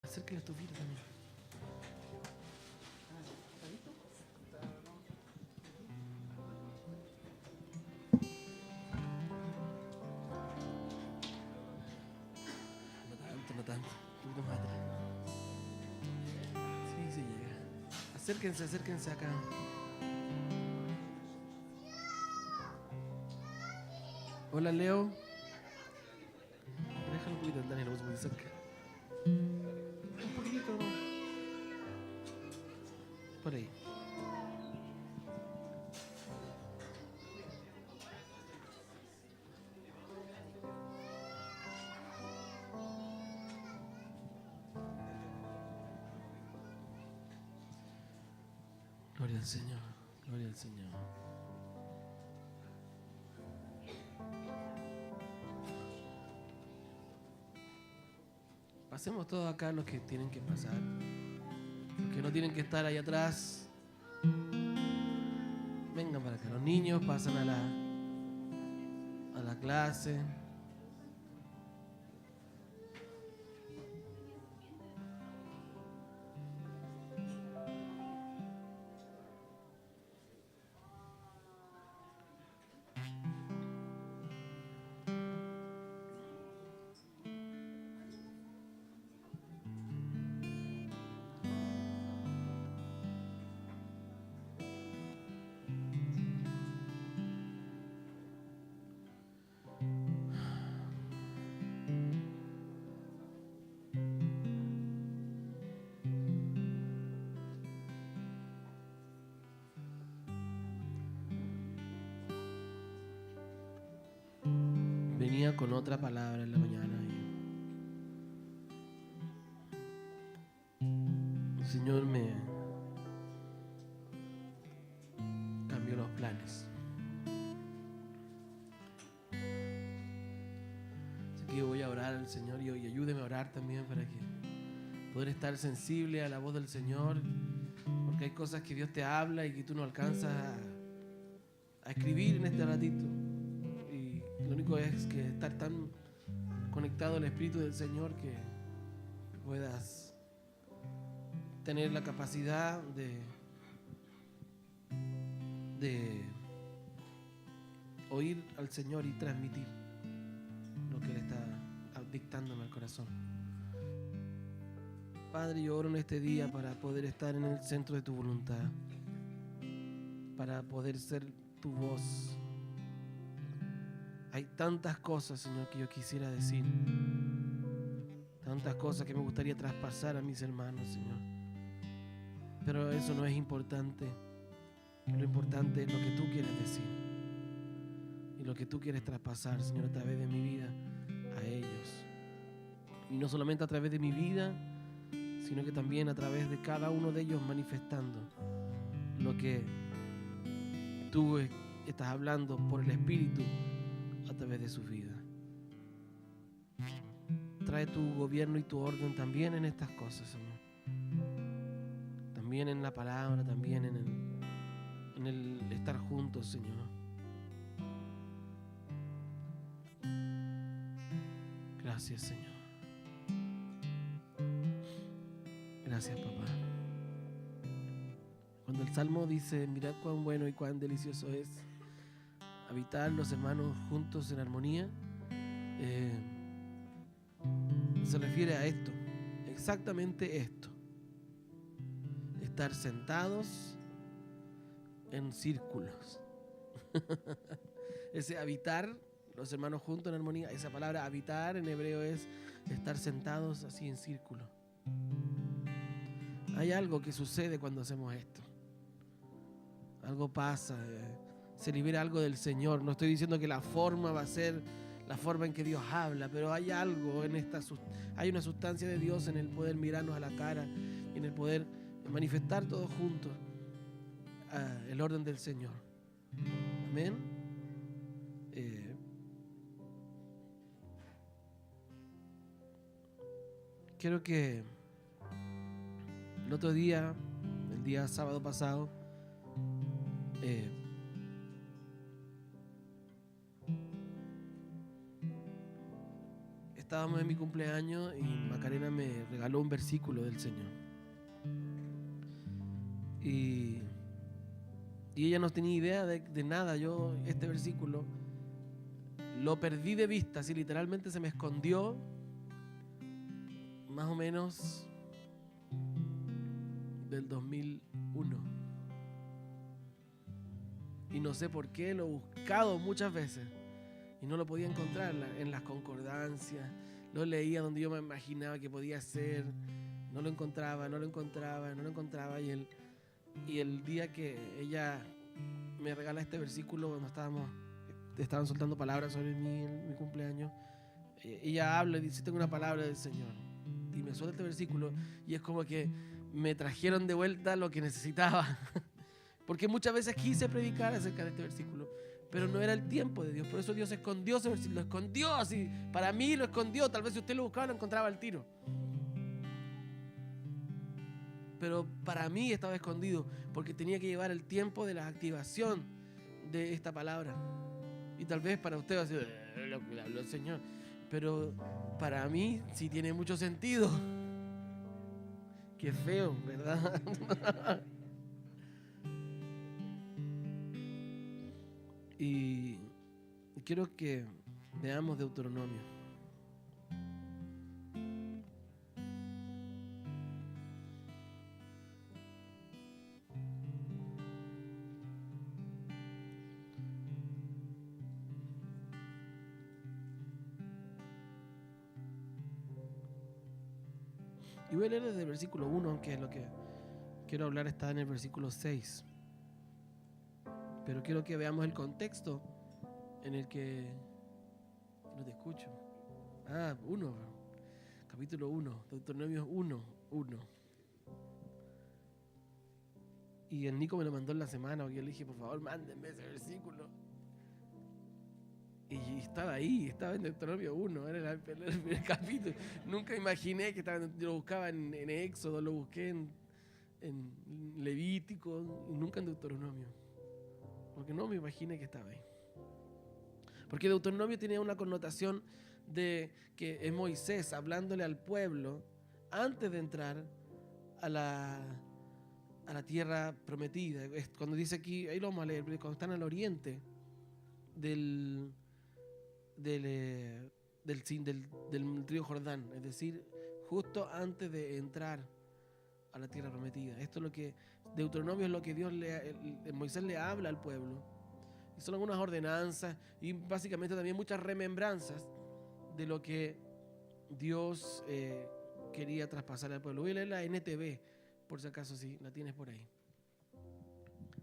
Acerca la estufita también. No tanto. Un poquito más atrás. Sí, se llega. Acérquense acá. Hola, Leo. Déjalo un poquito, Dani, lo puse muy cerca. Un poquitito, ¿no? Por ahí. Gloria al Señor, gloria al Señor. Pasemos todos acá los que tienen que pasar, los que no tienen que estar ahí atrás. Vengan para acá, los niños pasan a la clase. Venía con otra palabra en la mañana y el Señor me cambió los planes. Así que voy a orar al Señor y ayúdeme a orar también para que poder estar sensible a la voz del Señor, porque hay cosas que Dios te habla y que tú no alcanzas a escribir en este ratito. Lo único es que estar tan conectado al Espíritu del Señor que puedas tener la capacidad de oír al Señor y transmitir lo que Él está dictándome al corazón. Padre, yo oro en este día para poder estar en el centro de tu voluntad, para poder ser tu voz. Hay tantas cosas, Señor, que yo quisiera decir, tantas cosas que me gustaría traspasar a mis hermanos, Señor, pero eso no es importante. Lo importante es lo que tú quieres decir y lo que tú quieres traspasar, Señor, a través de mi vida a ellos, y no solamente a través de mi vida, sino que también a través de cada uno de ellos, manifestando lo que tú estás hablando por el Espíritu a través de su vida. Trae tu gobierno y tu orden también en estas cosas, Señor. También en la palabra, también en el estar juntos, Señor. Gracias, Señor. Gracias, papá. Cuando el Salmo dice, mirad cuán bueno y cuán delicioso es habitar los hermanos juntos en armonía, se refiere a esto, exactamente esto: estar sentados en círculos. Ese habitar los hermanos juntos en armonía, esa palabra habitar en hebreo es estar sentados así en círculo. Hay algo que sucede cuando hacemos esto. Algo pasa, se libera algo del Señor. No estoy diciendo que la forma va a ser la forma en que Dios habla, pero hay algo en hay una sustancia de Dios en el poder mirarnos a la cara y en el poder manifestar todos juntos el orden del Señor. Amén. Quiero que el otro día, el día sábado pasado, estábamos en mi cumpleaños y Macarena me regaló un versículo del Señor. Y ella no tenía idea de nada. Yo este versículo lo perdí de vista, así literalmente se me escondió más o menos del 2001. Y no sé por qué, lo he buscado muchas veces y no lo podía encontrar en las concordancias. Lo leía donde yo me imaginaba que podía ser. No lo encontraba. Y el día que ella me regala este versículo, cuando estaban soltando palabras sobre mí en mi cumpleaños, ella habla y dice: tengo una palabra del Señor. Y me suelta este versículo y es como que me trajeron de vuelta lo que necesitaba. Porque muchas veces quise predicar acerca de este versículo, pero no era el tiempo de Dios. Por eso Dios escondió ese versículo, lo escondió así. Para mí lo escondió. Tal vez si usted lo buscaba lo encontraba al tiro. Pero para mí estaba escondido porque tenía que llevar el tiempo de la activación de esta palabra. Y tal vez para usted va a decir: lo que habló el Señor. Pero para mí sí tiene mucho sentido. Qué feo, ¿verdad? Y quiero que veamos Deuteronomio. Y voy a leer desde el versículo 1, aunque lo que quiero hablar está en el versículo 6. Pero quiero que veamos el contexto en el que... No te escucho. 1. Capítulo 1. Deuteronomio 1. Y el Nico me lo mandó en la semana, porque yo le dije: por favor, mándenme ese versículo. Y estaba ahí, estaba en Deuteronomio 1, era el primer capítulo. Nunca imaginé que estaba, yo lo buscaba en Éxodo, lo busqué en Levítico, y nunca en Deuteronomio. Porque no me imaginé que estaba ahí. Porque Deuteronomio tiene una connotación de que es Moisés hablándole al pueblo antes de entrar a la tierra prometida. Cuando dice aquí, ahí lo vamos a leer, cuando están al oriente del río Jordán, es decir, justo antes de entrar a la tierra prometida. Esto es lo que Deuteronomio es lo que Moisés le habla al pueblo. Y son algunas ordenanzas y básicamente también muchas remembranzas de lo que Dios quería traspasar al pueblo. Voy a leer la NTV, por si acaso, si la tienes por ahí.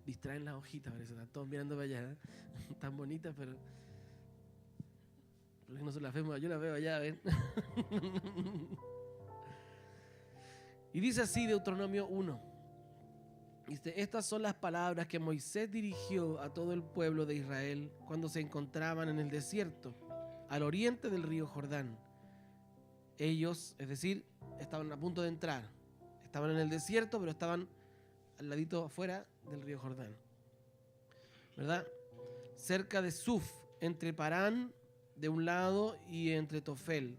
Distraen las hojitas, parece, están todos mirando para allá, ¿eh? Tan bonitas, pero no se las vemos, yo las veo allá, ¿ven? Y dice así Deuteronomio 1. Dice: estas son las palabras que Moisés dirigió a todo el pueblo de Israel cuando se encontraban en el desierto, al oriente del río Jordán. Ellos, es decir, estaban a punto de entrar. Estaban en el desierto, pero estaban al ladito afuera del río Jordán, ¿verdad? Cerca de Suf, entre Parán de un lado y entre Tofel,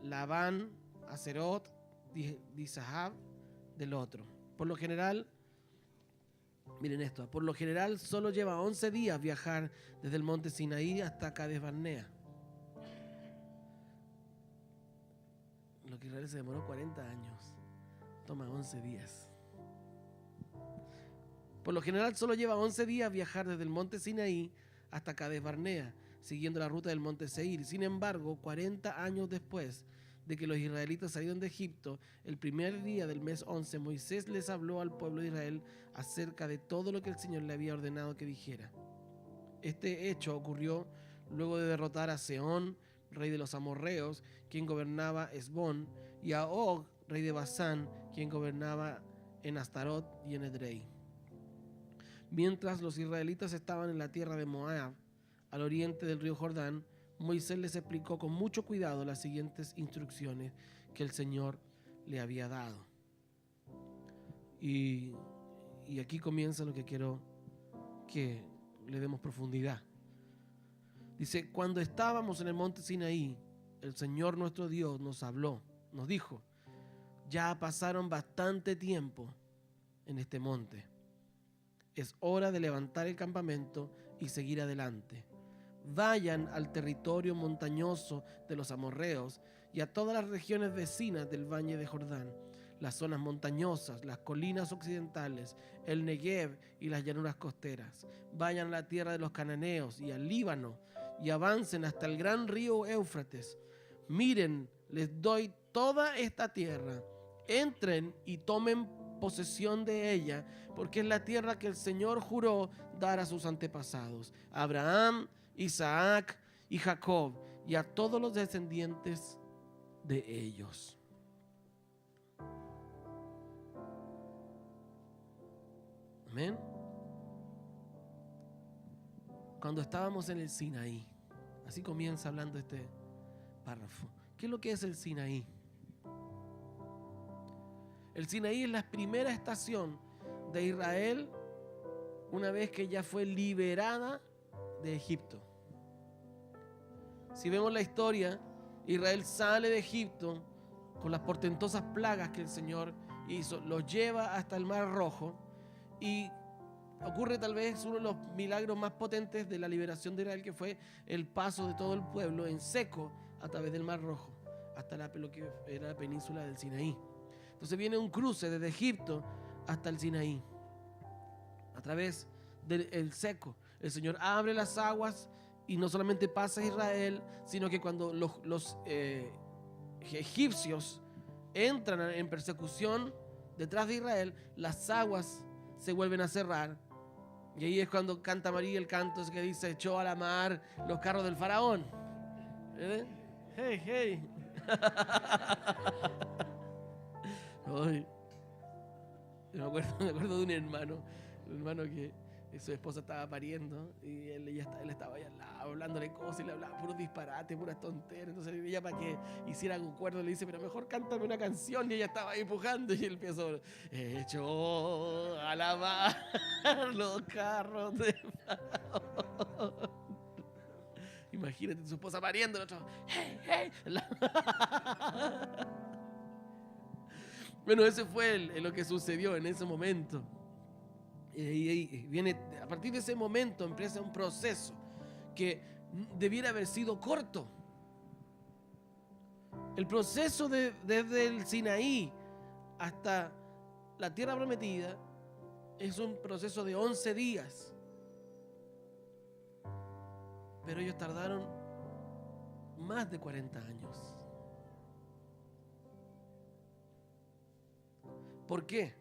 Labán, Acerot, Dizahab del otro. Por lo general, miren esto, por lo general solo lleva 11 días viajar desde el monte Sinaí hasta Cades Barnea. Lo que Israel se demoró 40 años, toma 11 días. Por lo general solo lleva 11 días viajar desde el monte Sinaí hasta Cades Barnea, siguiendo la ruta del monte Seir. Sin embargo, 40 años después de que los israelitas salieron de Egipto, el primer día del mes 11, Moisés les habló al pueblo de Israel acerca de todo lo que el Señor le había ordenado que dijera. Este hecho ocurrió luego de derrotar a Sehón, rey de los amorreos, quien gobernaba Hesbón, y a Og, rey de Basán, quien gobernaba en Astarot y en Edrei. Mientras los israelitas estaban en la tierra de Moab, al oriente del río Jordán, Moisés les explicó con mucho cuidado las siguientes instrucciones que el Señor le había dado. Y aquí comienza lo que quiero que le demos profundidad. Dice: cuando estábamos en el monte Sinaí, el Señor nuestro Dios nos habló, nos dijo: ya pasaron bastante tiempo en este monte. Es hora de levantar el campamento y seguir adelante. Vayan al territorio montañoso de los amorreos y a todas las regiones vecinas del Valle de Jordán, las zonas montañosas, las colinas occidentales, el Negev y las llanuras costeras. Vayan a la tierra de los cananeos y al Líbano y avancen hasta el gran río Éufrates. Miren, les doy toda esta tierra. Entren y tomen posesión de ella, porque es la tierra que el Señor juró dar a sus antepasados, Abraham, Isaac y Jacob, y a todos los descendientes de ellos. Amén. Cuando estábamos en el Sinaí, así comienza hablando este párrafo. ¿Qué es lo que es el Sinaí? El Sinaí es la primera estación de Israel una vez que ya fue liberada de Egipto. Si vemos la historia, Israel sale de Egipto con las portentosas plagas que el Señor hizo, los lleva hasta el Mar Rojo y ocurre tal vez uno de los milagros más potentes de la liberación de Israel, que fue el paso de todo el pueblo en seco a través del Mar Rojo hasta lo que era la península del Sinaí. Entonces viene un cruce desde Egipto hasta el Sinaí, a través del seco. El Señor abre las aguas y no solamente pasa Israel, sino que cuando los egipcios entran en persecución detrás de Israel, las aguas se vuelven a cerrar. Y ahí es cuando canta María el canto que dice: echó a la mar los carros del faraón. Hey, hey. Ay, me acuerdo de un hermano que su esposa estaba pariendo y él estaba ahí al lado hablándole cosas y le hablaba puros disparates, puras tonteras. Entonces ella, para que hiciera un acuerdo, le dice: pero mejor cántame una canción. Y ella estaba ahí empujando y él empezó: echó a la mar los carros de Faraón. Imagínate su esposa pariendo, el otro: hey, hey. Bueno, ese fue lo que sucedió en ese momento. Y viene, a partir de ese momento empieza un proceso que debiera haber sido corto. El proceso desde el Sinaí hasta la tierra prometida es un proceso de 11 días. Pero ellos tardaron más de 40 años. ¿Por qué?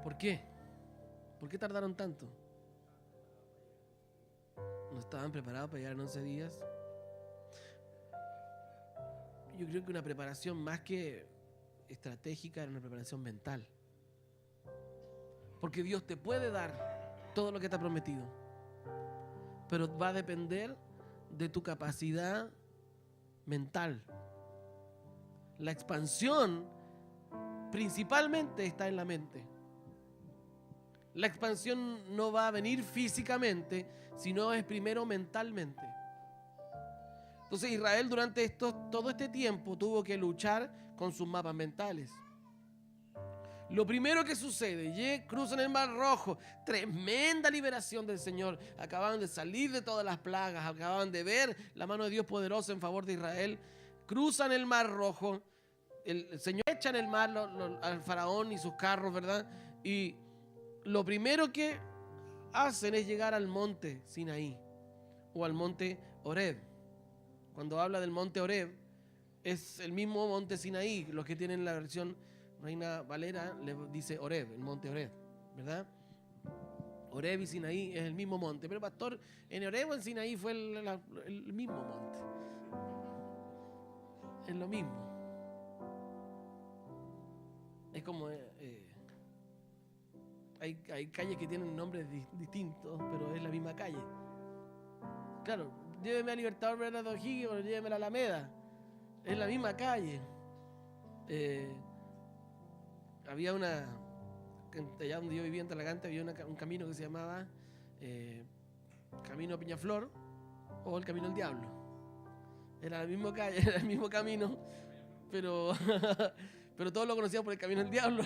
¿Por qué? ¿Por qué tardaron tanto? ¿No estaban preparados para llegar en 11 días? Yo creo que una preparación más que estratégica era una preparación mental. Porque Dios te puede dar todo lo que te ha prometido, pero va a depender de tu capacidad mental. La expansión principalmente está en la mente. La expansión no va a venir físicamente, sino es primero mentalmente. Entonces Israel durante todo este tiempo tuvo que luchar con sus mapas mentales. Lo primero que sucede, cruzan el Mar Rojo, tremenda liberación del Señor. Acababan de salir de todas las plagas, acababan de ver la mano de Dios poderosa en favor de Israel. Cruzan el Mar Rojo, el Señor echa en el mar al faraón y sus carros, ¿verdad? Y lo primero que hacen es llegar al monte Sinaí o al monte Horeb. Cuando habla del monte Horeb, es el mismo monte Sinaí. Los que tienen la versión Reina Valera le dice Horeb, el monte Horeb, ¿verdad? Horeb y Sinaí es el mismo monte. Pero pastor, en Horeb o en Sinaí fue el mismo monte. Es lo mismo. Es como hay calles que tienen nombres distintos, pero es la misma calle. Claro, lléveme a Libertador Bernardo O'Higgins o lléveme a la Alameda. Es la misma calle. Había allá donde yo vivía en Talagante, había un camino que se llamaba Camino Peñaflor o el camino del diablo. Era el mismo calle, era el mismo camino, pero, pero todos lo conocían por el camino del diablo.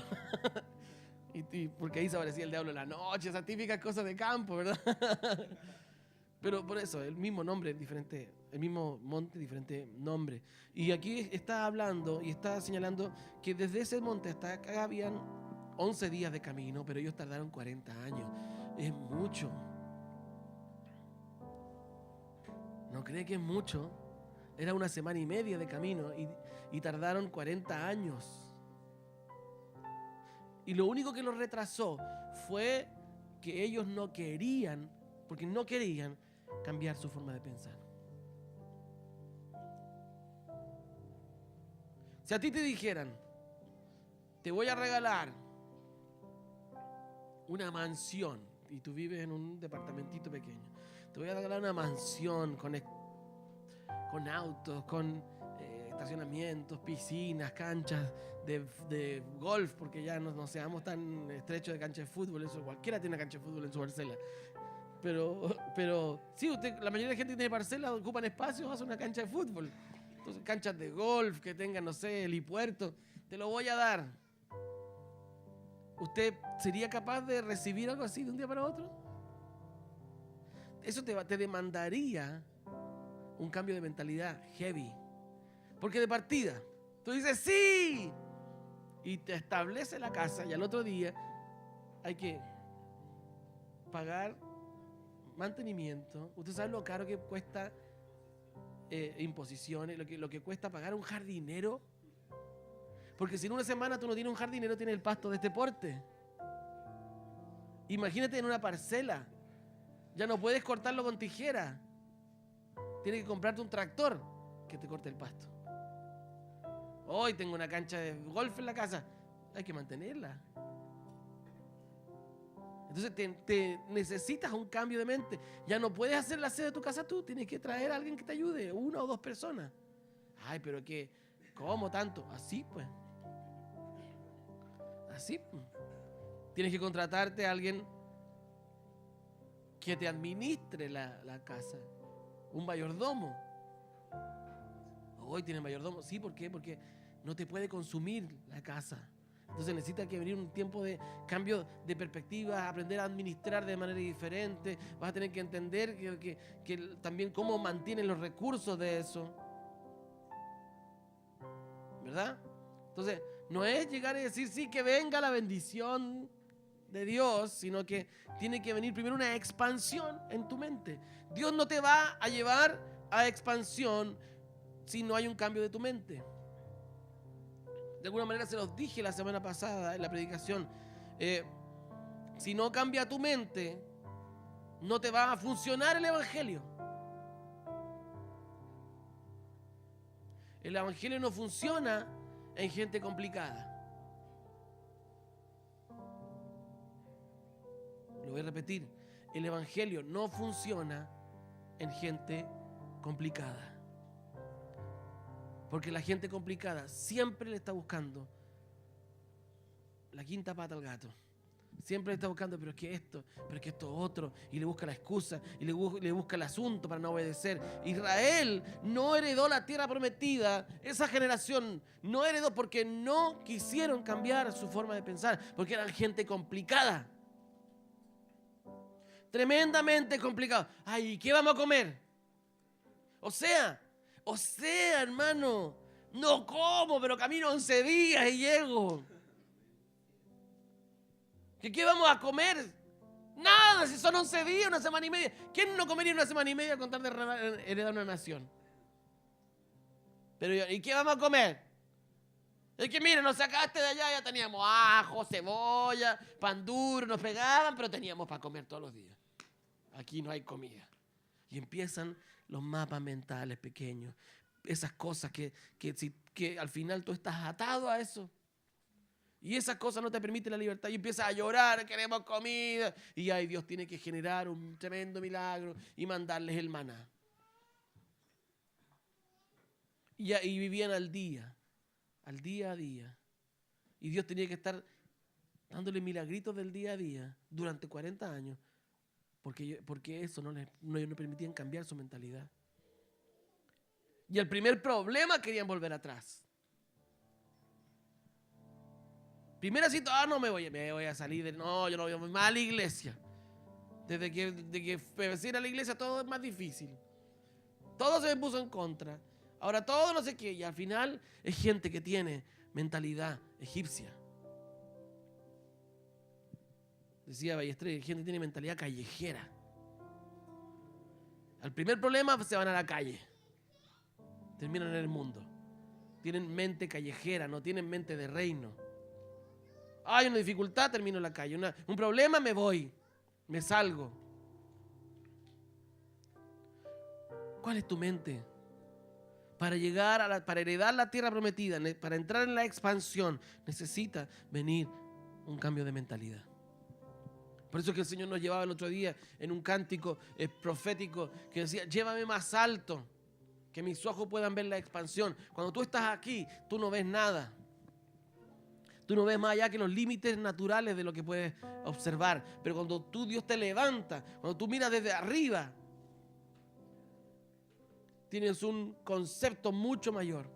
y porque ahí se aparecía el diablo en la noche, esas típicas cosas de campo, ¿verdad? Pero por eso, el mismo nombre, diferente, el mismo monte, diferente nombre. Y aquí está hablando y está señalando que desde ese monte hasta acá habían 11 días de camino, pero ellos tardaron 40 años. Es mucho. ¿No cree que es mucho? Era 1 semana y media de camino y tardaron 40 años. Y lo único que los retrasó fue que ellos no querían, porque no querían cambiar su forma de pensar. Si a ti te dijeran, te voy a regalar una mansión, y tú vives en un departamentito pequeño, te voy a regalar una mansión con autos, con estacionamientos, piscinas, canchas de golf, porque ya no seamos tan estrechos de cancha de fútbol, eso cualquiera tiene una cancha de fútbol en su parcela. Pero sí, la mayoría de la gente que tiene parcela ocupan espacios, hace una cancha de fútbol. Entonces, canchas de golf que tengan, no sé, helipuerto, te lo voy a dar. ¿Usted sería capaz de recibir algo así de un día para otro? Eso te demandaría un cambio de mentalidad heavy. Porque de partida, tú dices ¡sí! Y te establece la casa y al otro día hay que pagar mantenimiento. Usted sabe lo caro que cuesta imposiciones, lo que cuesta pagar un jardinero. Porque si en 1 semana tú no tienes un jardinero, tienes el pasto de este porte. Imagínate en una parcela. Ya no puedes cortarlo con tijera. Tienes que comprarte un tractor que te corte el pasto. Hoy tengo una cancha de golf en la casa. Hay que mantenerla. Entonces te necesitas un cambio de mente. Ya no puedes hacer la sede de tu casa tú. Tienes que traer a alguien que te ayude. 1 o 2 personas. Ay, pero que, ¿cómo tanto? Así pues. Así. Tienes que contratarte a alguien que te administre la casa. Un mayordomo. Hoy tiene mayordomo. Sí, ¿por qué? Porque no te puede consumir la casa. Entonces necesita que venir un tiempo de cambio de perspectiva, aprender a administrar de manera diferente. Vas a tener que entender que también cómo mantienen los recursos de eso. ¿Verdad? Entonces, no es llegar y decir sí, que venga la bendición de Dios, sino que tiene que venir primero una expansión en tu mente. Dios no te va a llevar a expansión si no hay un cambio de tu mente. De alguna manera se los dije la semana pasada en la predicación. Si no cambia tu mente, no te va a funcionar el evangelio. El evangelio no funciona en gente complicada. Lo voy a repetir. El evangelio no funciona en gente complicada. Porque la gente complicada siempre le está buscando la quinta pata al gato. Siempre le está buscando, pero es que esto otro. Y le busca la excusa y le busca el asunto para no obedecer. Israel no heredó la tierra prometida. Esa generación no heredó porque no quisieron cambiar su forma de pensar. Porque eran gente complicada. Tremendamente complicado. Ay, ¿qué vamos a comer? O sea, hermano, no como, pero camino 11 días y llego. ¿Qué vamos a comer? Nada, si son 11 días, 1 semana y media. ¿Quién no comería 1 semana y media con tal de heredar una nación? Pero, ¿y qué vamos a comer? Es que mira, nos sacaste de allá, ya teníamos ajo, cebolla, pan duro, nos pegaban, pero teníamos para comer todos los días. Aquí no hay comida. Y empiezan los mapas mentales pequeños. Esas cosas que al final tú estás atado a eso. Y esas cosas no te permiten la libertad. Y empiezas a llorar, queremos comida. Y ahí Dios tiene que generar un tremendo milagro y mandarles el maná. Y vivían al día a día. Y Dios tenía que estar dándole milagritos del día a día durante 40 años porque eso no permitían cambiar su mentalidad. Y el primer problema querían volver atrás. Primera situación, no me voy a salir no, yo no voy más a la iglesia. Desde que empecé a ir a la iglesia todo es más difícil. Todo se me puso en contra. Ahora todo no sé qué. Y al final es gente que tiene mentalidad egipcia. Decía Ballester, gente que tiene mentalidad callejera. Al primer problema se van a la calle. Terminan en el mundo. Tienen mente callejera, no tienen mente de reino. Hay una dificultad, termino en la calle. Un problema, me voy. Me salgo. ¿Cuál es tu mente? Para llegar para heredar la tierra prometida, para entrar en la expansión, necesita venir un cambio de mentalidad. Por eso es que el Señor nos llevaba el otro día en un cántico profético que decía, llévame más alto, que mis ojos puedan ver la expansión. Cuando tú estás aquí, tú no ves nada. Tú no ves más allá que los límites naturales de lo que puedes observar. Pero cuando Dios te levanta, cuando tú miras desde arriba, tienes un concepto mucho mayor.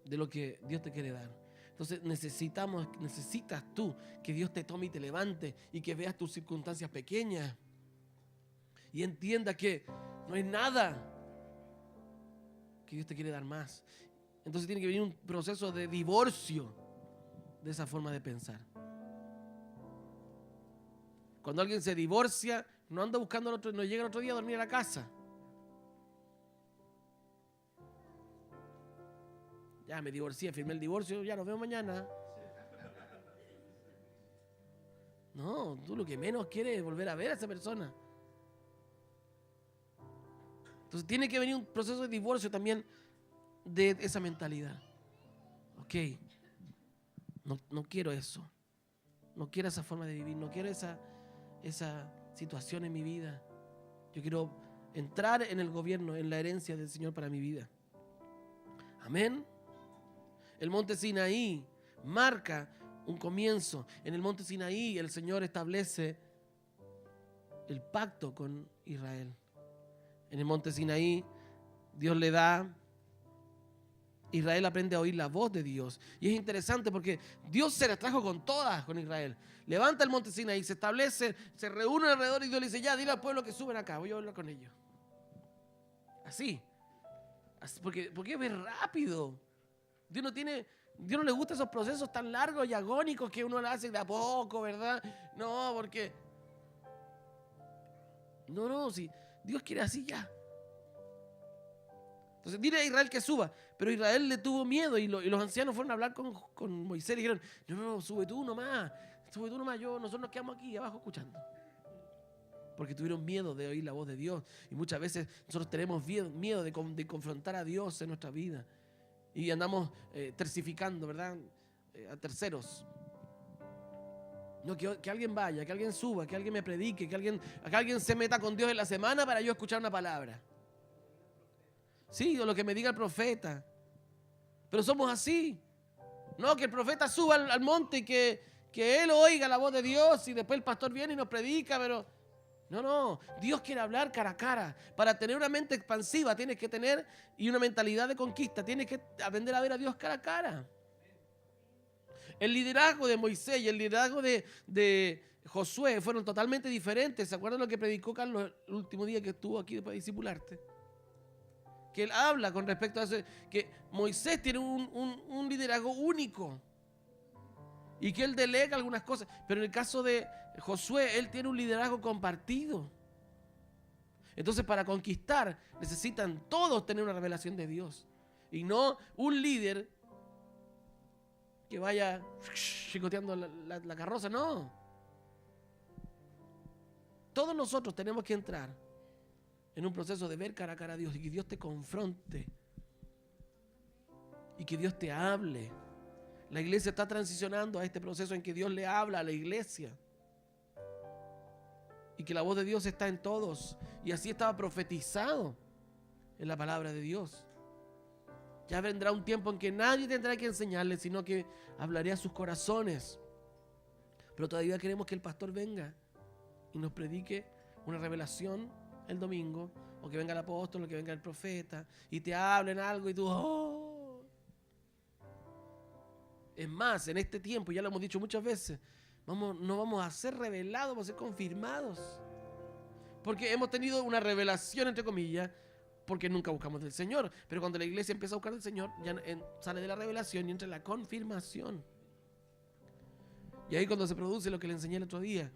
De lo que Dios te quiere dar. Entonces necesitas tú que Dios te tome y te levante y que veas tus circunstancias pequeñas y entiendas que no hay nada, que Dios te quiere dar más. Entonces tiene que venir un proceso de divorcio de esa forma de pensar. Cuando alguien se divorcia, no anda buscando no llega el otro día a dormir a la casa. Ya me divorcié, firmé el divorcio, ya nos vemos mañana. No, tú lo que menos quieres es volver a ver a esa persona. Entonces tiene que venir un proceso de divorcio también de esa mentalidad. Ok, no quiero eso. No quiero esa forma de vivir, no quiero esa situación en mi vida. Yo quiero entrar en el gobierno, en la herencia del Señor para mi vida. Amén. El monte Sinaí marca un comienzo. En el monte Sinaí el Señor establece el pacto con Israel. En el monte Sinaí Dios le da, Israel aprende a oír la voz de Dios. Y es interesante porque Dios se las trajo con todas con Israel. Levanta el monte Sinaí, se establece, se reúnen alrededor y Dios le dice, ya, dile al pueblo que suben acá, voy a hablar con ellos. Así porque es rápido. Dios no le gustan esos procesos tan largos y agónicos que uno lo hace de a poco, ¿verdad? No, porque... No, si Dios quiere así ya. Entonces dile a Israel que suba. Pero Israel le tuvo miedo y los ancianos fueron a hablar con Moisés y dijeron, no, sube tú nomás, nosotros nos quedamos aquí abajo escuchando. Porque tuvieron miedo de oír la voz de Dios. Y muchas veces nosotros tenemos miedo de confrontar a Dios en nuestra vida. Y andamos tercificando, ¿verdad? A terceros. No, que alguien vaya, que alguien suba, que alguien me predique, que alguien se meta con Dios en la semana para yo escuchar una palabra. Sí, o lo que me diga el profeta. Pero somos así. No, que el profeta suba al monte y que él oiga la voz de Dios y después el pastor viene y nos predica, pero... No, Dios quiere hablar cara a cara. Para tener una mente expansiva tienes que tener y una mentalidad de conquista, tienes que aprender a ver a Dios cara a cara. El liderazgo de Moisés y el liderazgo de Josué fueron totalmente diferentes. ¿Se acuerdan lo que predicó Carlos el último día que estuvo aquí para discipularte? Que él habla con respecto a eso, que Moisés tiene un liderazgo único y que él delega algunas cosas, pero en el caso de Josué, él tiene un liderazgo compartido. Entonces, para conquistar necesitan todos tener una revelación de Dios y no un líder que vaya chicoteando la carroza, no. Todos nosotros tenemos que entrar en un proceso de ver cara a cara a Dios y que Dios te confronte y que Dios te hable. La iglesia está transicionando a este proceso en que Dios le habla a la iglesia y que la voz de Dios está en todos, y así estaba profetizado en la palabra de Dios, Ya vendrá un tiempo en que nadie tendrá que enseñarles, sino que hablaré a sus corazones. Pero todavía queremos que el pastor venga y nos predique una revelación el domingo, o que venga el apóstol, o que venga el profeta, y te hablen algo y tú, ¡oh! Es más, en este tiempo, ya lo hemos dicho muchas veces, no vamos a ser revelados, vamos a ser confirmados. Porque hemos tenido una revelación, entre comillas, porque nunca buscamos del Señor. Pero cuando la iglesia empieza a buscar del Señor, ya sale de la revelación y entra en la confirmación. Y ahí cuando se produce lo que le enseñé el otro día,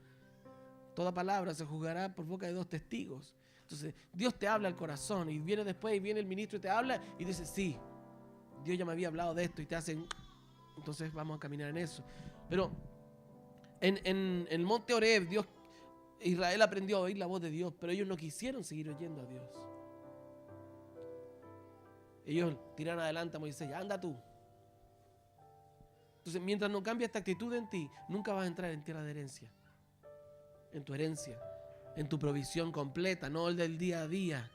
toda palabra se juzgará por boca de 2 testigos. Entonces, Dios te habla al corazón y viene después y viene el ministro y te habla y dice, sí, Dios ya me había hablado de esto y te hacen, entonces vamos a caminar en eso. Pero en el monte Horeb, Israel aprendió a oír la voz de Dios, pero ellos no quisieron seguir oyendo a Dios. Ellos tiraron adelante a Moisés, ya anda tú. Entonces, mientras no cambie esta actitud en ti, nunca vas a entrar en tierra de herencia. En tu herencia, en tu provisión completa, no el del día a día.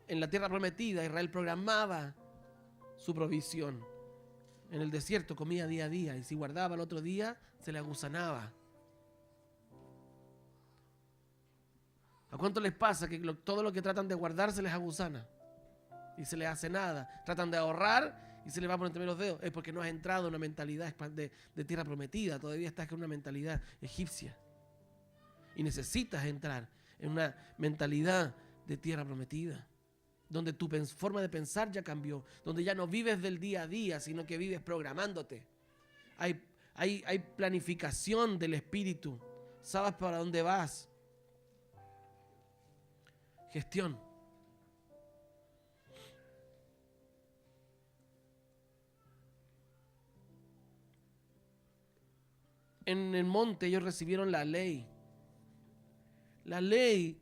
En la tierra prometida, Israel programaba su provisión. En el desierto comía día a día, y si guardaba el otro día, se le agusanaba. ¿A cuánto les pasa que todo lo que tratan de guardar se les agusana? Y se les hace nada. Tratan de ahorrar y se les va por entre los dedos. Es porque no has entrado en una mentalidad de tierra prometida. Todavía estás en una mentalidad egipcia. Y necesitas entrar en una mentalidad de tierra prometida. Donde tu forma de pensar ya cambió. Donde ya no vives del día a día, sino que vives programándote. Hay planificación del espíritu. Sabes para dónde vas. Gestión. En el monte ellos recibieron la ley. La ley,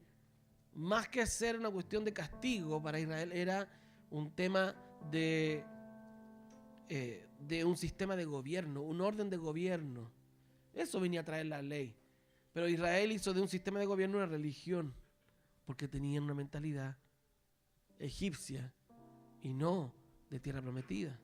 más que ser una cuestión de castigo para Israel, era un tema de un sistema de gobierno, un orden de gobierno. Eso venía a traer la ley. Pero Israel hizo de un sistema de gobierno una religión, porque tenían una mentalidad egipcia y no de tierra prometida.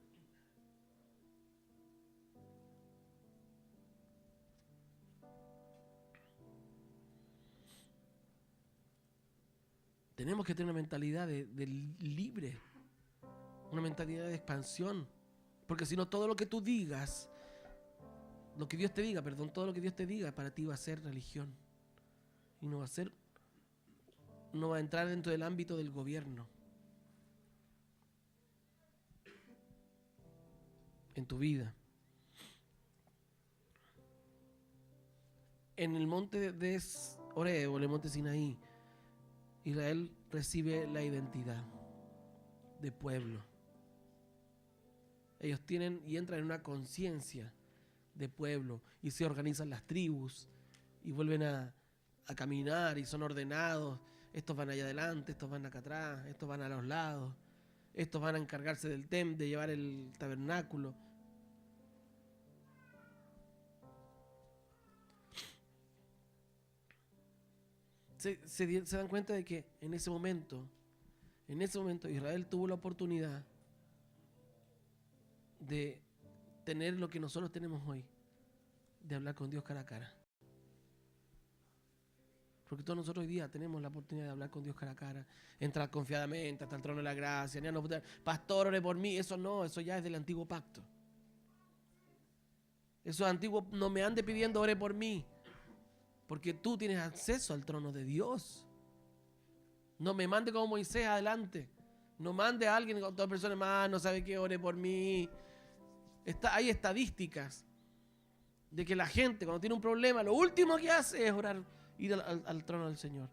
Tenemos que tener una mentalidad de libre, una mentalidad de expansión, porque si no, todo lo que tú digas, todo lo que Dios te diga para ti va a ser religión y no va a entrar dentro del ámbito del gobierno en tu vida. En el monte de Horeb, o en el monte Sinaí, Israel recibe la identidad de pueblo. Ellos tienen y entran en una conciencia de pueblo y se organizan las tribus y vuelven a caminar y son ordenados. Estos van allá adelante, estos van acá atrás, estos van a los lados, estos van a encargarse del templo, de llevar el tabernáculo. Se dan cuenta de que en ese momento Israel tuvo la oportunidad de tener lo que nosotros tenemos hoy, de hablar con Dios cara a cara. Porque todos nosotros hoy día tenemos la oportunidad de hablar con Dios cara a cara, entrar confiadamente hasta el trono de la gracia, pastor, ore por mí. Eso no, eso ya es del antiguo pacto. Eso es antiguo, no me ande pidiendo ore por mí, porque tú tienes acceso al trono de Dios. No me mande como Moisés adelante. No mande a alguien con todas personas más, no sabe qué, ore por mí. Hay estadísticas de que la gente cuando tiene un problema, lo último que hace es orar, ir al trono del Señor.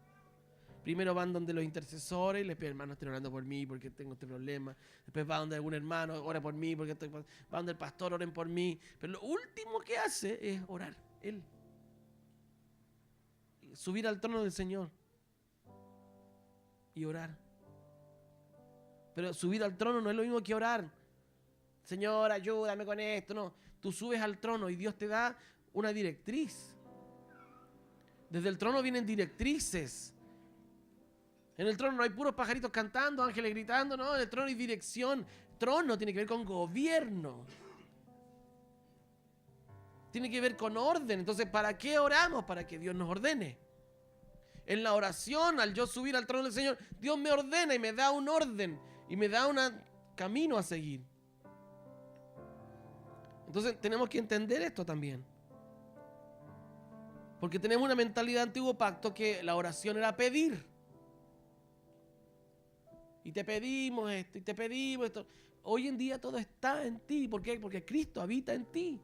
Primero van donde los intercesores y les piden, hermano, estén orando por mí porque tengo este problema. Después va donde algún hermano, ora por mí porque va donde el pastor, oren por mí. Pero lo último que hace es orar, él. Subir al trono del Señor y orar. Pero subir al trono no es lo mismo que orar. Señor, ayúdame con esto. No, tú subes al trono y Dios te da una directriz. Desde el trono vienen directrices. En el trono no hay puros pajaritos cantando, ángeles gritando, no, en el trono hay dirección. Trono tiene que ver con gobierno. Tiene que ver con orden. Entonces, ¿para qué oramos? Para que Dios nos ordene. En la oración, al yo subir al trono del Señor, Dios me ordena y me da un orden y me da un camino a seguir. Entonces, tenemos que entender esto también. Porque tenemos una mentalidad de antiguo pacto que la oración era pedir. Y te pedimos esto, y te pedimos esto. Hoy en día todo está en ti. ¿Por qué? Porque Cristo habita en ti.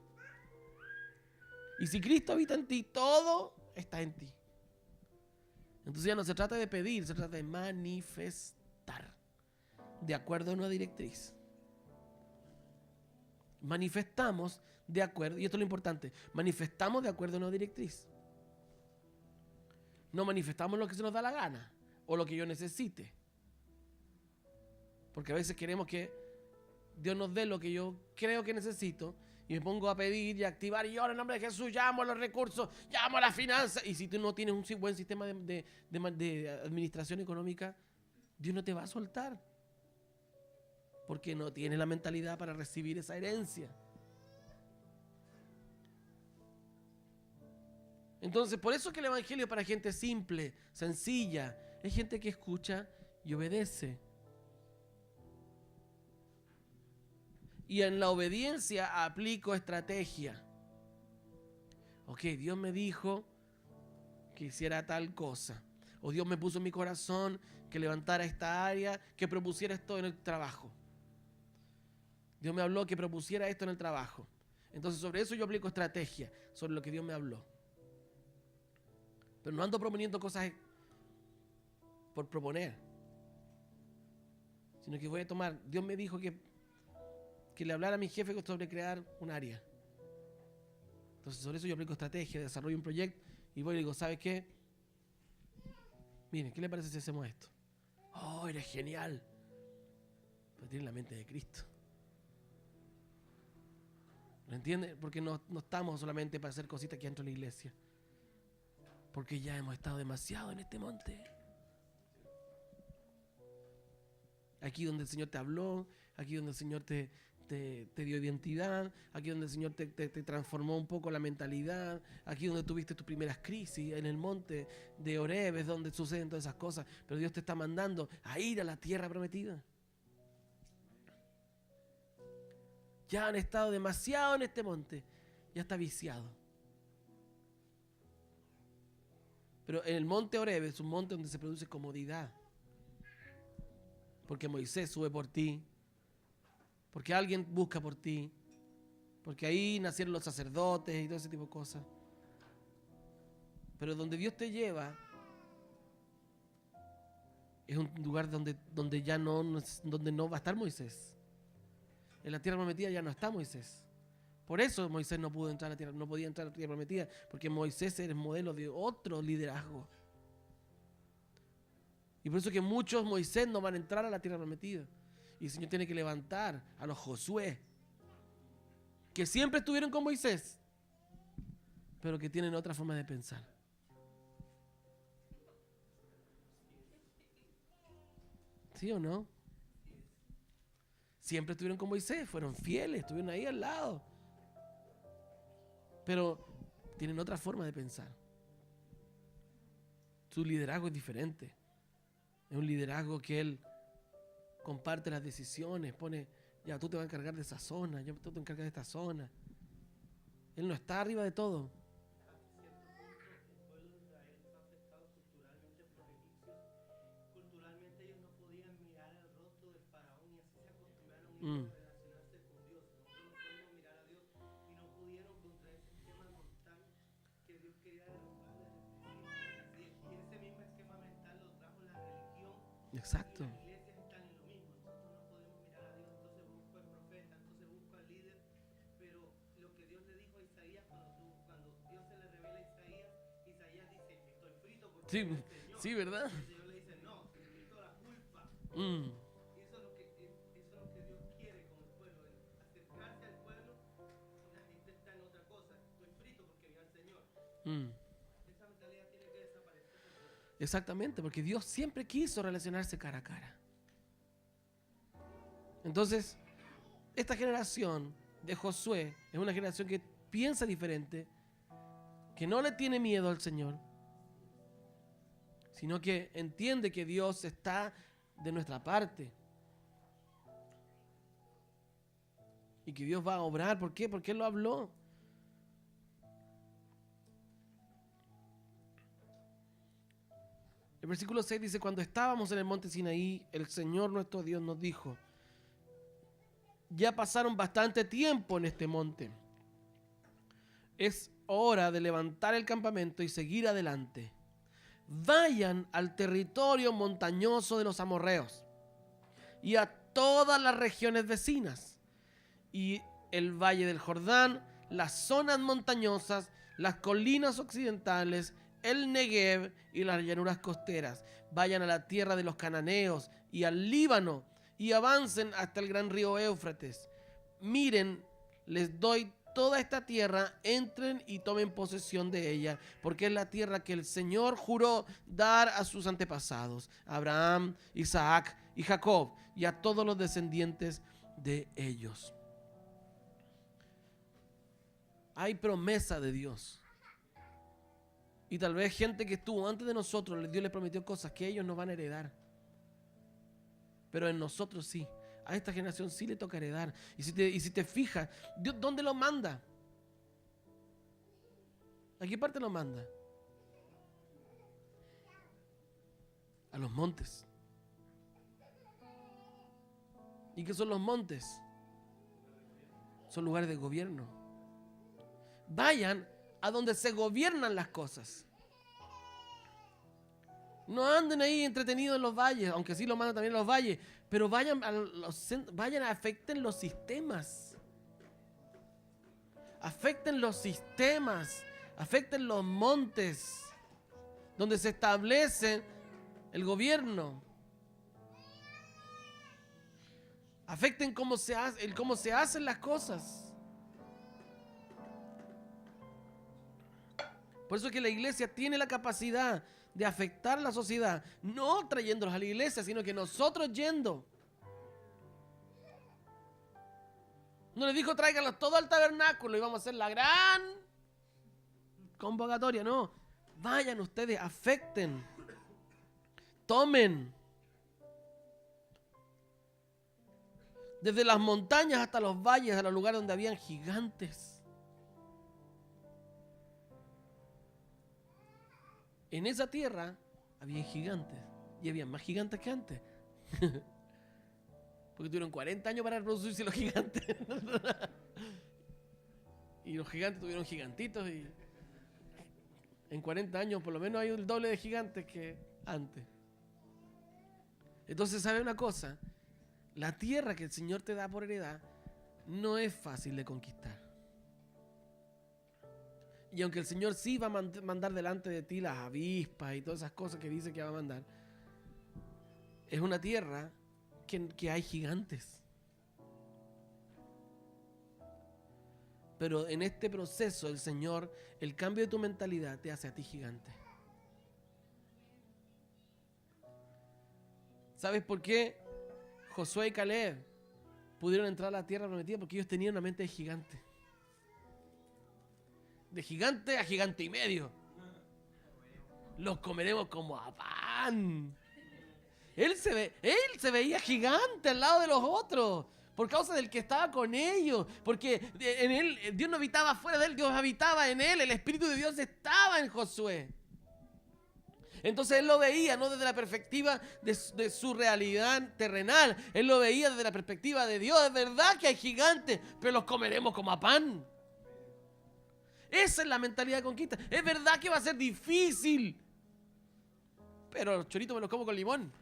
Y si Cristo habita en ti, todo está en ti. Entonces ya no se trata de pedir, se trata de manifestar. De acuerdo a una directriz. Manifestamos de acuerdo, y esto es lo importante, manifestamos de acuerdo a una directriz. No manifestamos lo que se nos da la gana o lo que yo necesite. Porque a veces queremos que Dios nos dé lo que yo creo que necesito y me pongo a pedir y a activar y yo en el nombre de Jesús llamo a los recursos, llamo a la finanza. Y si tú no tienes un buen sistema de administración económica, Dios no te va a soltar. Porque no tienes la mentalidad para recibir esa herencia. Entonces, por eso que el evangelio es para gente simple, sencilla. Es gente que escucha y obedece. Y en la obediencia aplico estrategia. Ok, Dios me dijo que hiciera tal cosa. O Dios me puso en mi corazón que levantara esta área, que propusiera esto en el trabajo. Dios me habló que propusiera esto en el trabajo. Entonces sobre eso yo aplico estrategia, sobre lo que Dios me habló. Pero no ando proponiendo cosas por proponer. Sino que voy a tomar, Dios me dijo que le hablara a mi jefe sobre crear un área. Entonces sobre eso yo aplico estrategia, desarrollo un proyecto y voy y digo, ¿sabes qué? Miren, ¿qué le parece si hacemos esto? Oh, eres genial. Pero tiene la mente de Cristo. ¿Lo entiende? Porque no estamos solamente para hacer cositas aquí dentro de la iglesia. Porque ya hemos estado demasiado en este monte. Aquí donde el Señor te habló, aquí donde el Señor te dio identidad, aquí donde el Señor te transformó un poco la mentalidad, aquí donde tuviste tus primeras crisis, en el monte de Oreb es donde suceden todas esas cosas, pero Dios te está mandando a ir a la tierra prometida. Ya han estado demasiado en este monte, ya está viciado. Pero en el monte Oreb es un monte donde se produce comodidad, porque Moisés sube por ti, porque alguien busca por ti, porque ahí nacieron los sacerdotes y todo ese tipo de cosas. Pero donde Dios te lleva es un lugar donde ya donde no va a estar Moisés. En la tierra prometida ya no está Moisés. Por eso Moisés no pudo entrar a la tierra, no podía entrar a la tierra prometida, porque Moisés era el modelo de otro liderazgo. Y por eso que muchos Moisés no van a entrar a la tierra prometida. Y el Señor tiene que levantar a los Josué, que siempre estuvieron con Moisés, pero que tienen otra forma de pensar. ¿Sí o no? Siempre estuvieron con Moisés, fueron fieles, estuvieron ahí al lado. Pero tienen otra forma de pensar. Su liderazgo es diferente. Es un liderazgo que él comparte las decisiones, pone, ya tú te vas a encargar de esa zona, yo tú te vas a encargar de esta zona. Él no está arriba de todo. Culturalmente ellos no podían mirar el rostro del faraón y así se acostumbraron a relacionarse con Dios. Nosotros no podemos mirar a Dios y no pudieron contra ese esquema mental que Dios quería derrumbar. Y ese mismo esquema mental lo trajo la religión. Exacto. Y las iglesias están en lo mismo. Nosotros no podemos mirar a Dios, entonces busco al profeta, entonces busco al líder. Pero lo que Dios le dijo a Isaías, cuando Dios se le revela a Isaías, Isaías dice, estoy frito porque Sí, el Señor. sí, ¿verdad? Y eso es lo que Dios quiere con el pueblo, acercarse al pueblo. La gente está en otra cosa. Estoy frito porque vi al Señor. Esa mentalidad tiene que desaparecer. Exactamente, porque Dios siempre quiso relacionarse cara a cara. Entonces, esta generación de Josué es una generación que piensa diferente, que no le tiene miedo al Señor, sino que entiende que Dios está de nuestra parte y que Dios va a obrar. ¿Por qué? Porque Él lo habló. El versículo 6 dice: cuando estábamos en el monte Sinaí, el Señor nuestro Dios nos dijo: ya pasaron bastante tiempo en este monte. Es hora de levantar el campamento y seguir adelante. Vayan al territorio montañoso de los amorreos y a todas las regiones vecinas y el valle del Jordán, las zonas montañosas, las colinas occidentales, el Negev y las llanuras costeras. Vayan a la tierra de los cananeos y al Líbano y avancen hasta el gran río Éufrates. Miren, les doy toda esta tierra, entren y tomen posesión de ella, porque es la tierra que el Señor juró dar a sus antepasados, Abraham, Isaac y Jacob, y a todos los descendientes de ellos. Hay promesa de Dios. Y tal vez gente que estuvo antes de nosotros, Dios les prometió cosas que ellos no van a heredar. Pero en nosotros sí. A esta generación sí le toca heredar. Y si te fijas, Dios, ¿dónde lo manda? ¿A qué parte lo manda? A los montes. ¿Y qué son los montes? Son lugares de gobierno. Vayan a donde se gobiernan las cosas. No anden ahí entretenidos en los valles, aunque sí lo mandan también a los valles, pero vayan afecten los sistemas. Afecten los sistemas, afecten los montes donde se establece el gobierno. Afecten cómo se hacen las cosas. Por eso es que la iglesia tiene la capacidad de afectar a la sociedad, no trayéndolos a la iglesia, sino que nosotros yendo. No les dijo tráiganlos todo al tabernáculo y vamos a hacer la gran convocatoria, no. Vayan ustedes, afecten, tomen. Desde las montañas hasta los valles, a los lugares donde habían gigantes. En esa tierra había gigantes. Y había más gigantes que antes. Porque tuvieron 40 años para reproducirse los gigantes. Y los gigantes tuvieron gigantitos. Y en 40 años por lo menos hay el doble de gigantes que antes. Entonces, ¿sabe una cosa? La tierra que el Señor te da por heredad no es fácil de conquistar. Y aunque el Señor sí va a mandar delante de ti las avispas y todas esas cosas que dice que va a mandar, es una tierra que hay gigantes. Pero en este proceso el Señor, el cambio de tu mentalidad te hace a ti gigante. ¿Sabes por qué Josué y Caleb pudieron entrar a la tierra prometida? Porque ellos tenían una mente de gigante. De gigante a gigante y medio. Los comeremos como a pan. Él se veía gigante al lado de los otros por causa del que estaba con ellos, porque en él Dios no habitaba fuera de él, Dios habitaba en él, el Espíritu de Dios estaba en Josué. Entonces él lo veía no desde la perspectiva de su realidad terrenal, él lo veía desde la perspectiva de Dios. Es verdad que hay gigantes, pero los comeremos como a pan. Esa es la mentalidad de conquista. Es verdad que va a ser difícil, pero los choritos me los como con limón.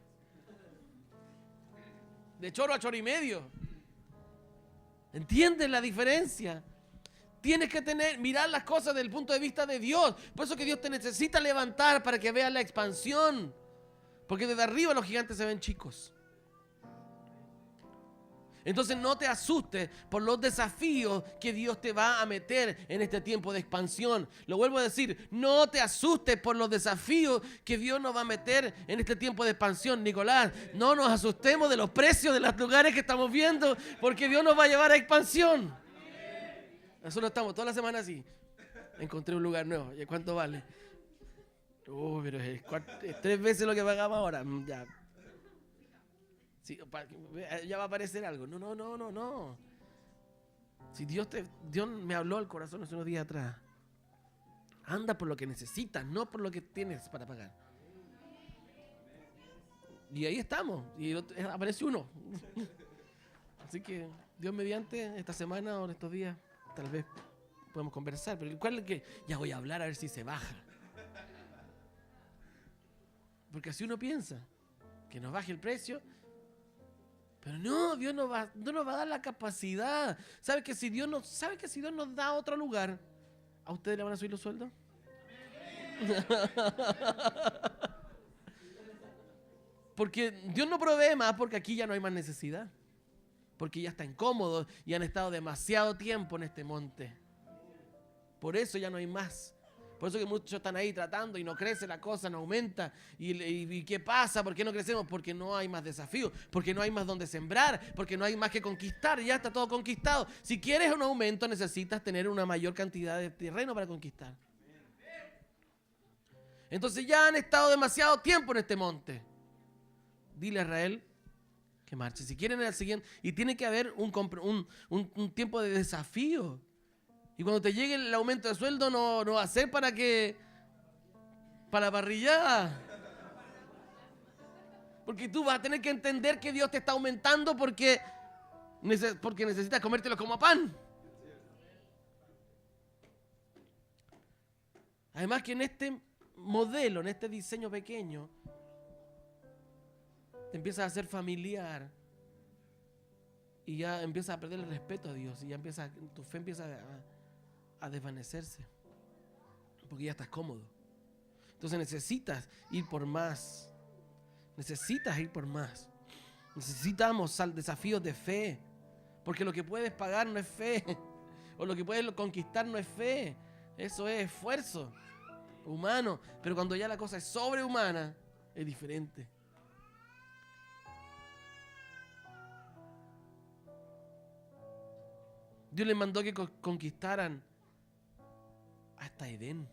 De choro a choro y medio. ¿Entiendes la diferencia? Tienes que mirar las cosas desde el punto de vista de Dios. Por eso que Dios te necesita levantar para que veas la expansión. Porque desde arriba los gigantes se ven chicos. Entonces no te asustes por los desafíos que Dios te va a meter en este tiempo de expansión. Lo vuelvo a decir, no te asustes por los desafíos que Dios nos va a meter en este tiempo de expansión, Nicolás. No nos asustemos de los precios de los lugares que estamos viendo, porque Dios nos va a llevar a expansión. Nosotros estamos toda la semana así. Encontré un lugar nuevo. ¿Y cuánto vale? Pero es 3 veces lo que pagamos ahora. Ya. Sí, ya va a aparecer algo. No. Si Dios me habló al corazón hace unos días atrás. Anda por lo que necesitas, no por lo que tienes para pagar. Y ahí estamos. Y aparece uno. Así que Dios mediante, esta semana o en estos días, tal vez podemos conversar. Pero ¿cuál es que ya voy a hablar a ver si se baja? Porque así uno piensa que nos baje el precio. Pero no, Dios no nos va a dar la capacidad. ¿Sabe que si Dios nos da otro lugar, a ustedes le van a subir los sueldos? Porque Dios no provee más porque aquí ya no hay más necesidad. Porque ya están cómodos y han estado demasiado tiempo en este monte. Por eso ya no hay más. Por eso que muchos están ahí tratando y no crece la cosa, no aumenta. ¿Y qué pasa? ¿Por qué no crecemos? Porque no hay más desafíos, porque no hay más donde sembrar, porque no hay más que conquistar. Ya está todo conquistado. Si quieres un aumento, necesitas tener una mayor cantidad de terreno para conquistar. Entonces ya han estado demasiado tiempo en este monte. Dile a Israel que marche. Si quieren el siguiente, y tiene que haber un tiempo de desafío. Y cuando te llegue el aumento de sueldo no va a ser para parrillada. Porque tú vas a tener que entender que Dios te está aumentando porque necesitas comértelo como a pan. Además que en este modelo, en este diseño pequeño, te empiezas a hacer familiar y ya empiezas a perder el respeto a Dios y ya tu fe empieza a desvanecerse porque ya estás cómodo. Entonces necesitas ir por más. Necesitamos desafíos de fe, porque lo que puedes pagar no es fe, o lo que puedes conquistar no es fe. Eso es esfuerzo humano, pero cuando ya la cosa es sobrehumana, es diferente. Dios les mandó que conquistaran hasta Edén.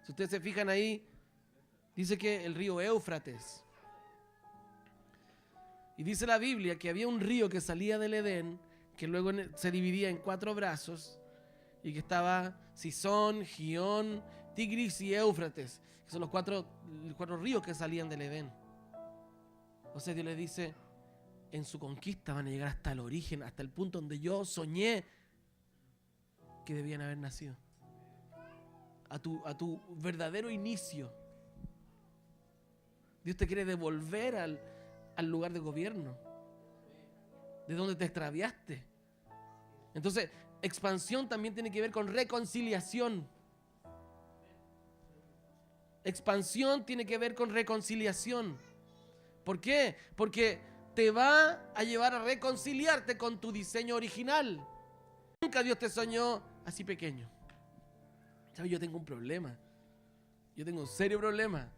Si ustedes se fijan ahí, dice que el río Éufrates. Y dice la Biblia que había un río que salía del Edén, que luego se dividía en 4 brazos, y que estaba Cisón, Gión, Tigris y Éufrates, que son los cuatro ríos que salían del Edén. O sea, Dios les dice, en su conquista van a llegar hasta el origen, hasta el punto donde yo soñé que debían haber nacido. A tu verdadero inicio. Dios te quiere devolver al lugar de gobierno, de donde te extraviaste. Entonces, expansión también tiene que ver con reconciliación. Expansión tiene que ver con reconciliación. ¿Por qué? Porque te va a llevar a reconciliarte con tu diseño original. Nunca Dios te soñó así pequeño. ¿Sabes? Yo tengo un problema. Yo tengo un serio problema.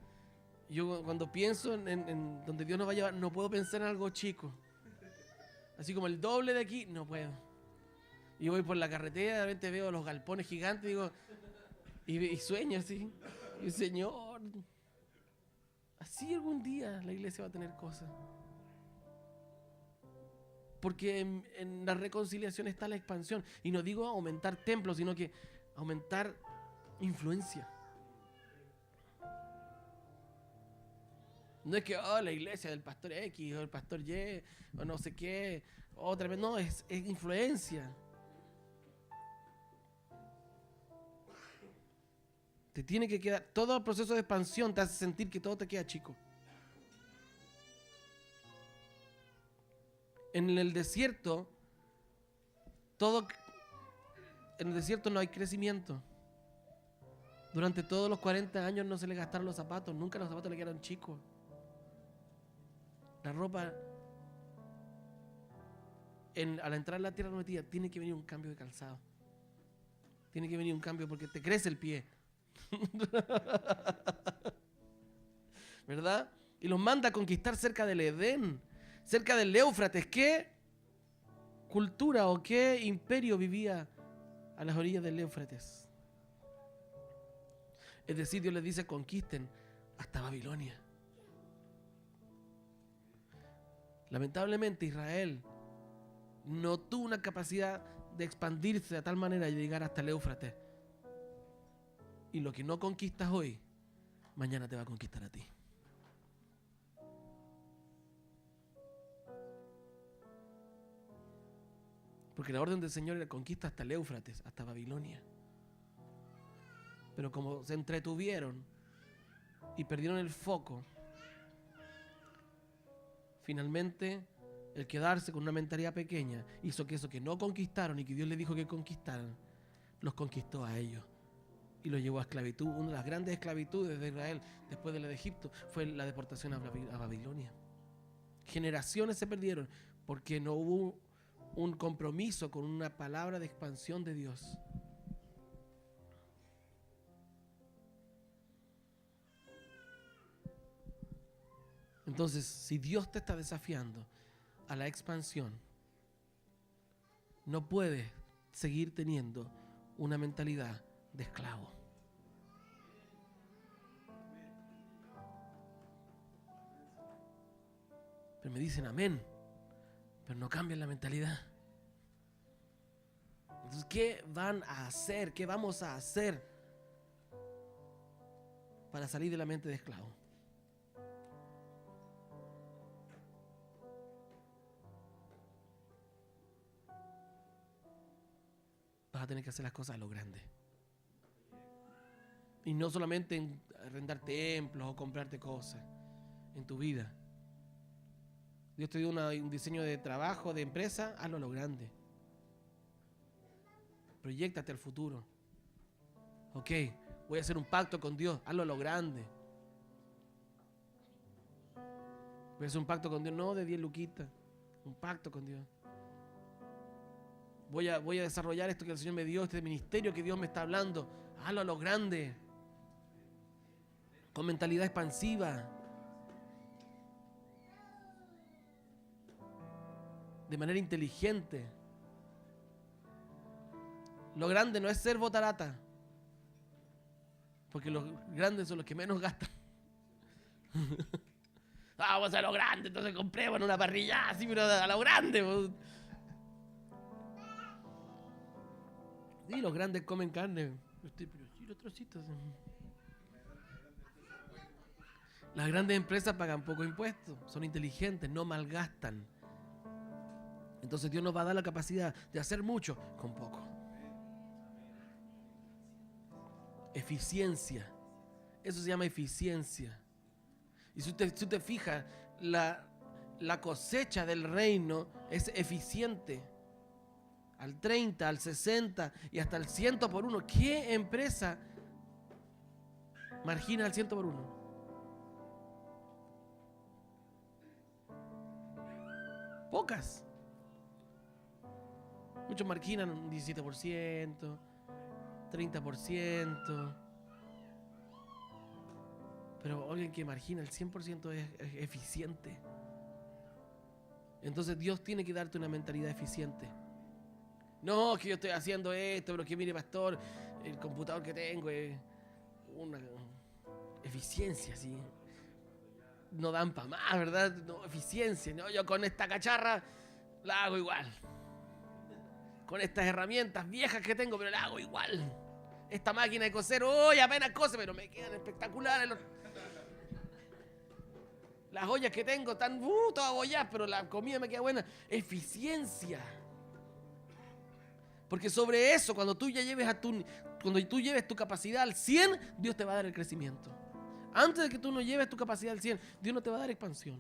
Yo cuando pienso en donde Dios nos va a llevar, no puedo pensar en algo chico. Así como el doble de aquí, no puedo. Y voy por la carretera, de repente veo los galpones gigantes, digo, y sueño así. Y Señor, así algún día la iglesia va a tener cosas. Porque en la reconciliación está la expansión. Y no digo aumentar templos, sino que aumentar influencia. No es que la iglesia del pastor X o el pastor Y o no sé qué, otra vez. No, es influencia. Te tiene que quedar, todo el proceso de expansión te hace sentir que todo te queda chico. En el desierto no hay crecimiento. Durante todos los 40 años no se le gastaron los zapatos, nunca los zapatos le quedaron chicos. La ropa al entrar en la tierra prometida, tiene que venir un cambio de calzado. Tiene que venir un cambio porque te crece el pie. ¿Verdad? Y los manda a conquistar cerca del Edén, cerca del Éufrates. ¿Qué cultura o qué imperio vivía a las orillas del Éufrates? Es decir, Dios les dice: conquisten hasta Babilonia. Lamentablemente Israel no tuvo una capacidad de expandirse de tal manera y llegar hasta el Éufrates. Y lo que no conquistas hoy, mañana te va a conquistar a ti. Porque la orden del Señor era: conquista hasta el Éufrates, hasta Babilonia. Pero como se entretuvieron y perdieron el foco, finalmente el quedarse con una mentalidad pequeña hizo que eso que no conquistaron y que Dios les dijo que conquistaran, los conquistó a ellos y los llevó a esclavitud. Una de las grandes esclavitudes de Israel después de la de Egipto fue la deportación a Babilonia. Generaciones se perdieron porque no hubo un compromiso con una palabra de expansión de Dios. Entonces, si Dios te está desafiando a la expansión, no puedes seguir teniendo una mentalidad de esclavo. Pero me dicen amén, pero no cambian la mentalidad. Entonces, ¿qué van a hacer? ¿Qué vamos a hacer para salir de la mente de esclavo? Vas a tener que hacer las cosas a lo grande. Y no solamente en arrendar templos o comprarte cosas en tu vida. Dios te dio un diseño de trabajo, de empresa, hazlo a lo grande. Proyéctate al futuro. Ok, voy a hacer un pacto con Dios, hazlo a lo grande. Voy a hacer un pacto con Dios, no de 10 luquitas, un pacto con Dios. Voy a desarrollar esto que el Señor me dio, este ministerio que Dios me está hablando. Hazlo a lo grande. Con mentalidad expansiva. De manera inteligente. Lo grande no es ser botarata. Porque los grandes son los que menos gastan. Vamos a lo grande, entonces compremos una parrilla así, pero a lo grande. Sí, los grandes comen carne. Pero sí, los trocitos. Las grandes empresas pagan poco impuestos, son inteligentes, no malgastan. Entonces Dios nos va a dar la capacidad de hacer mucho con poco. Eficiencia. Eso se llama eficiencia. Y si usted fija, la cosecha del reino es eficiente. Al 30, al 60 y hasta al 100 por 1. ¿Qué empresa margina al 100 por 1? Pocas. Muchos marginan un 17%, 30%. Pero alguien que margina el 100% es eficiente. Entonces Dios tiene que darte una mentalidad eficiente. No, que yo estoy haciendo esto, pero que mire, pastor, el computador que tengo es una eficiencia, ¿sí? No dan para más, ¿verdad? No, eficiencia. No, yo con esta cacharra la hago igual. Con estas herramientas viejas que tengo, pero la hago igual. Esta máquina de coser, hoy apenas cose, pero me quedan espectaculares. Las ollas que tengo están todas abolladas, pero la comida me queda buena. Eficiencia. Porque sobre eso, cuando tú lleves tu capacidad al 100, Dios te va a dar el crecimiento. Antes de que tú no lleves tu capacidad al 100, Dios no te va a dar expansión.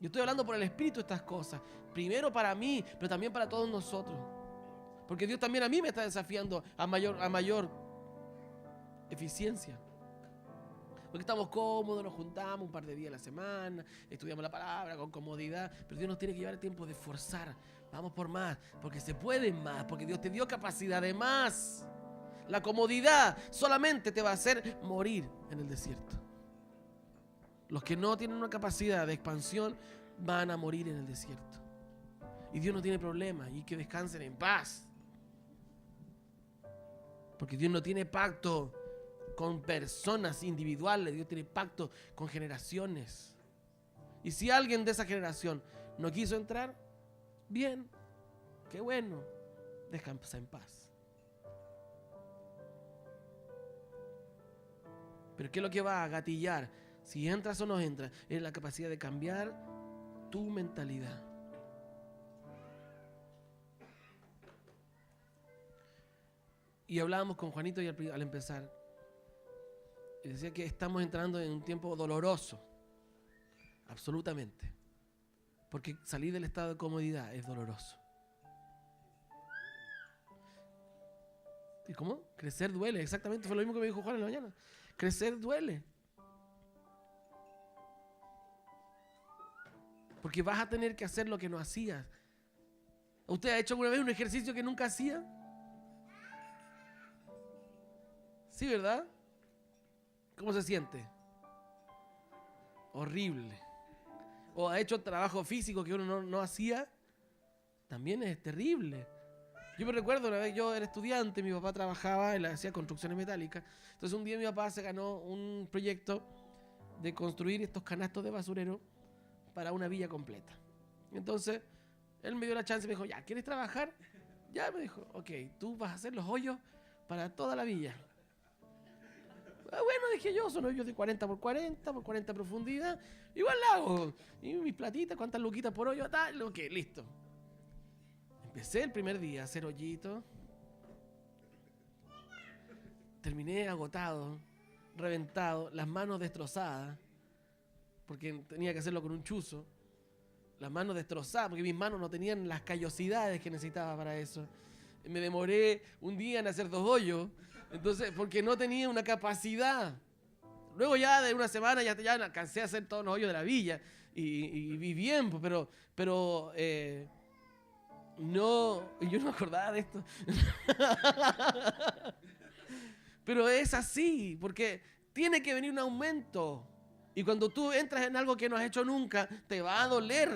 Yo estoy hablando por el Espíritu de estas cosas. Primero para mí, pero también para todos nosotros. Porque Dios también a mí me está desafiando a mayor eficiencia. Porque estamos cómodos, nos juntamos un par de días a la semana, estudiamos la palabra con comodidad, pero Dios nos tiene que llevar el tiempo de esforzar. Vamos por más, porque se puede más, porque Dios te dio capacidad de más. La comodidad solamente te va a hacer morir en el desierto. Los que no tienen una capacidad de expansión van a morir en el desierto. Y Dios no tiene problema, y que descansen en paz. Porque Dios no tiene pacto con personas individuales, Dios tiene pacto con generaciones. Y si alguien de esa generación no quiso entrar, bien, qué bueno, descansa en paz. Pero ¿qué es lo que va a gatillar? Si entras o no entras, es la capacidad de cambiar tu mentalidad. Y hablábamos con Juanito y al empezar, y decía que estamos entrando en un tiempo doloroso, absolutamente, porque salir del estado de comodidad es doloroso. ¿Y cómo? Crecer duele, exactamente, fue lo mismo que me dijo Juan en la mañana. Crecer duele. Porque vas a tener que hacer lo que no hacías. ¿Usted ha hecho alguna vez un ejercicio que nunca hacía? Sí, ¿verdad? ¿Cómo se siente? Horrible. ¿O ha hecho trabajo físico que uno no hacía? También es terrible. Yo me recuerdo una vez, yo era estudiante, mi papá trabajaba, él hacía construcciones metálicas. Entonces un día mi papá se ganó un proyecto de construir estos canastos de basurero para una villa completa. Entonces él me dio la chance y me dijo, ya, ¿quieres trabajar? Ya, me dijo, ok, tú vas a hacer los hoyos para toda la villa. Bueno, dije yo, son hoyos de 40 por 40 profundidad. Igual la hago. Y mis platitas, cuántas luquitas por hoyo, tal, ok, listo. Empecé el primer día a hacer hoyitos. Terminé agotado, reventado, las manos destrozadas, porque tenía que hacerlo con un chuzo. Las manos destrozadas, porque mis manos no tenían las callosidades que necesitaba para eso. Me demoré un día en hacer 2 hoyos. Entonces, porque no tenía una capacidad. Luego ya de una semana ya alcancé a hacer todos los hoyos de la villa. Y vi bien, pero no, yo no me acordaba de esto. Pero es así, porque tiene que venir un aumento. Y cuando tú entras en algo que no has hecho nunca, te va a doler.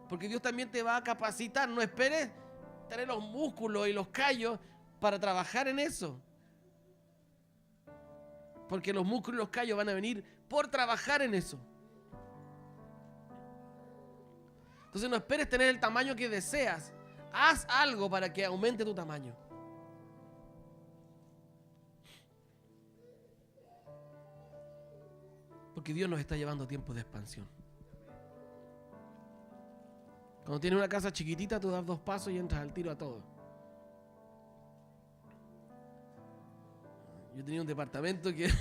Porque Dios también te va a capacitar. No esperes tener los músculos y los callos para trabajar en eso. Porque los músculos y los callos van a venir por trabajar en eso. Entonces no esperes tener el tamaño que deseas. Haz algo para que aumente tu tamaño. Porque Dios nos está llevando a tiempos de expansión. Cuando tienes una casa chiquitita, tú das 2 pasos y entras al tiro a todo. Yo tenía un departamento que...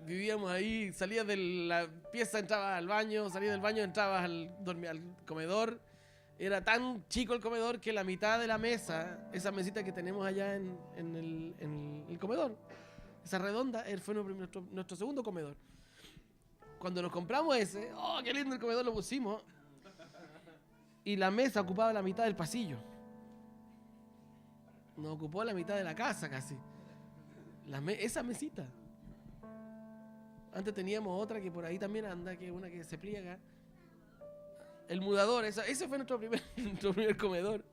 vivíamos ahí, salías de la pieza, entrabas al baño, salías del baño, entrabas al comedor. Era tan chico el comedor que la mitad de la mesa, esa mesita que tenemos allá en el comedor, esa redonda, fue nuestro segundo comedor. Cuando nos compramos ese, ¡oh, qué lindo el comedor! Lo pusimos. Y la mesa ocupaba la mitad del pasillo. Nos ocupó la mitad de la casa casi. Esa mesita. Antes teníamos otra que por ahí también anda, que es una que se pliega. El mudador, ese fue nuestro primer comedor.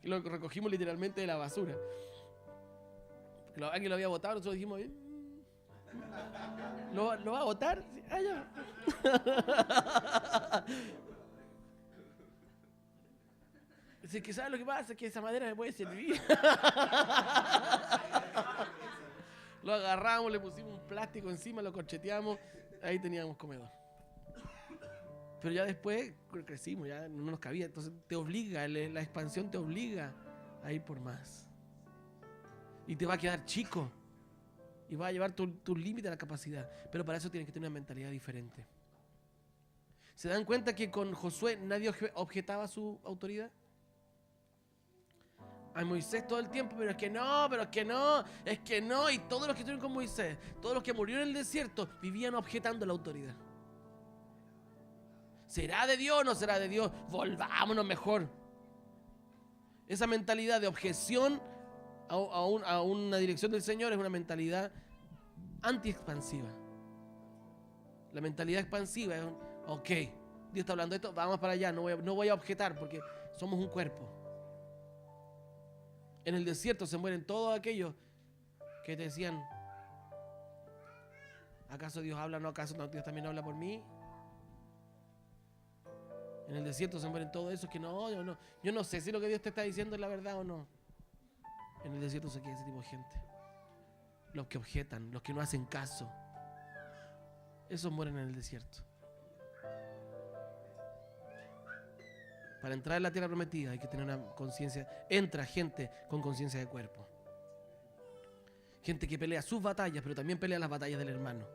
Que lo recogimos literalmente de la basura. Alguien lo había botado, nosotros dijimos, ¿lo va a botar? Ah, ya. Dice que ¿sabes lo que pasa? Es que esa madera me puede servir. Lo agarramos, le pusimos un plástico encima, lo corcheteamos, ahí teníamos comedor. Pero ya después crecimos, ya no nos cabía. Entonces te obliga, la expansión te obliga a ir por más. Y te va a quedar chico. Y va a llevar tu límite a la capacidad. Pero para eso tienes que tener una mentalidad diferente. ¿Se dan cuenta que con Josué nadie objetaba su autoridad? a Moisés todo el tiempo, pero es que no, es que no. Y todos los que estuvieron con Moisés, todos los que murieron en el desierto, vivían objetando la autoridad. ¿Será de Dios o no será de Dios? Volvámonos mejor. Esa mentalidad de objeción a una dirección del Señor es una mentalidad anti-expansiva. La mentalidad expansiva es ok, Dios está hablando de esto, vamos para allá, no voy a objetar porque somos un cuerpo. En el desierto se mueren todos aquellos que te decían, ¿acaso Dios habla? ¿No acaso Dios también habla por mí? En el desierto se mueren todos esos que yo no sé si lo que Dios te está diciendo es la verdad o no. En el desierto se queda ese tipo de gente. Los que objetan, los que no hacen caso. Esos mueren en el desierto. Para entrar en la tierra prometida hay que tener una conciencia. Entra gente con conciencia de cuerpo. Gente que pelea sus batallas, pero también pelea las batallas del hermano.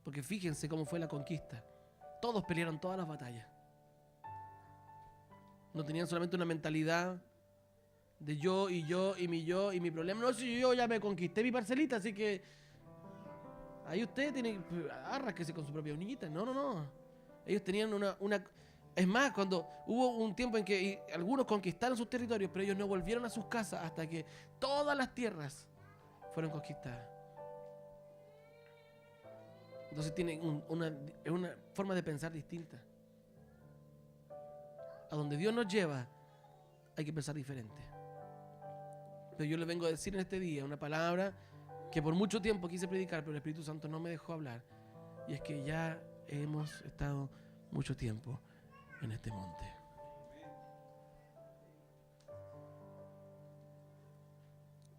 Porque fíjense cómo fue la conquista. Todos pelearon todas las batallas. No tenían solamente una mentalidad de yo y mi problema. No, si yo ya me conquisté mi parcelita, así que ahí usted tiene que arrasquese con su propia uñita. No. Ellos tenían una... Es más, cuando hubo un tiempo en que algunos conquistaron sus territorios, pero ellos no volvieron a sus casas hasta que todas las tierras fueron conquistadas. Entonces tienen una forma de pensar distinta. A donde Dios nos lleva, hay que pensar diferente. Pero yo les vengo a decir en este día una palabra que por mucho tiempo quise predicar, pero el Espíritu Santo no me dejó hablar. Y es que ya hemos estado mucho tiempo en este monte.